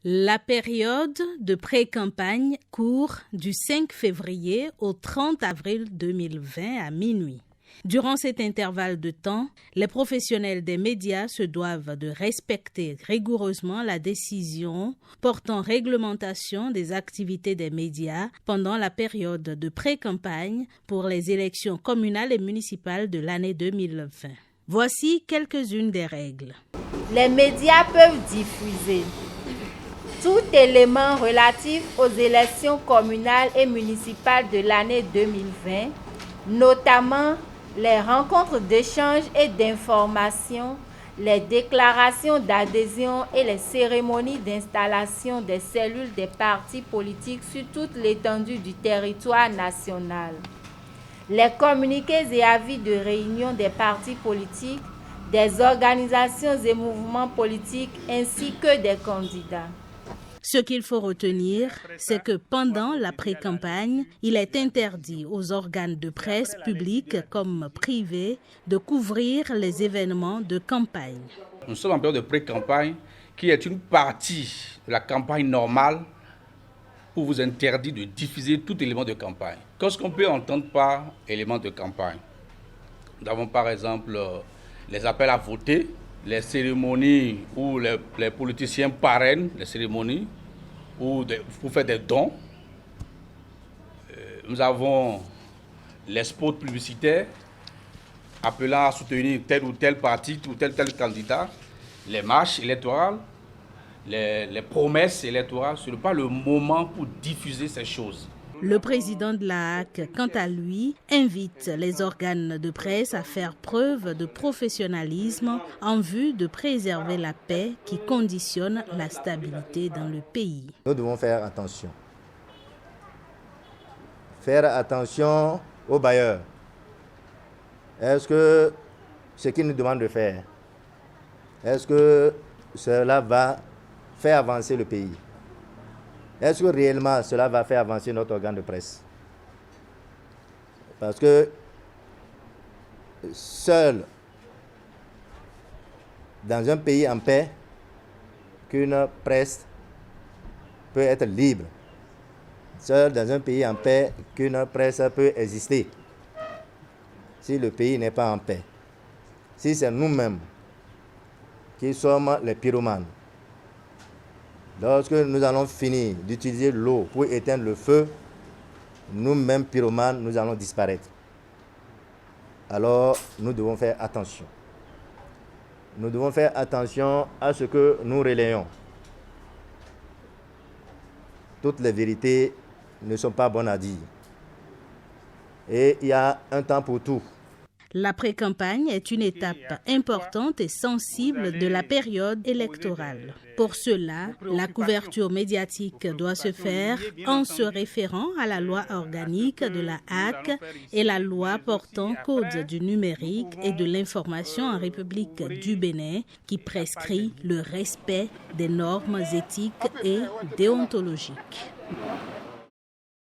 La période de pré-campagne court du 5 février au 30 avril 2020 à minuit. Durant cet intervalle de temps, les professionnels des médias se doivent de respecter rigoureusement la décision portant réglementation des activités des médias pendant la période de pré-campagne pour les élections communales et municipales de l'année 2020. Voici quelques-unes des règles. Les médias peuvent diffuser tout élément relatif aux élections communales et municipales de l'année 2020, notamment les rencontres d'échange et d'information, les déclarations d'adhésion et les cérémonies d'installation des cellules des partis politiques sur toute l'étendue du territoire national, les communiqués et avis de réunion des partis politiques, des organisations et mouvements politiques ainsi que des candidats. Ce qu'il faut retenir, c'est que pendant la pré-campagne, il est interdit aux organes de presse publics comme privés de couvrir les événements de campagne. Nous sommes en période de pré-campagne qui est une partie de la campagne normale où vous interdit de diffuser tout élément de campagne. Qu'est-ce qu'on peut entendre par élément de campagne? Nous avons par exemple les appels à voter, les cérémonies où les politiciens parrainent les cérémonies ou pour faire des dons. Nous avons les spots publicitaires appelant à soutenir tel ou tel parti ou tel candidat, les marches électorales, les promesses électorales. Ce n'est pas le moment pour diffuser ces choses. Le président de l'AAC, quant à lui, invite les organes de presse à faire preuve de professionnalisme en vue de préserver la paix qui conditionne la stabilité dans le pays. Nous devons faire attention. Faire attention aux bailleurs. Est-ce que ce qu'ils nous demandent de faire, est-ce que cela va faire avancer le pays? Est-ce que réellement cela va faire avancer notre organe de presse? Parce que seul dans un pays en paix, qu'une presse peut être libre. Seul dans un pays en paix, qu'une presse peut exister. Si le pays n'est pas en paix, si c'est nous-mêmes qui sommes les pyromanes, lorsque nous allons finir d'utiliser l'eau pour éteindre le feu, nous-mêmes pyromanes, nous allons disparaître. Alors, nous devons faire attention. Nous devons faire attention à ce que nous relayons. Toutes les vérités ne sont pas bonnes à dire. Et il y a un temps pour tout. La pré-campagne est une étape importante et sensible de la période électorale. Pour cela, la couverture médiatique doit se faire en se référant à la loi organique de la HAC et la loi portant code du numérique et de l'information en République du Bénin qui prescrit le respect des normes éthiques et déontologiques.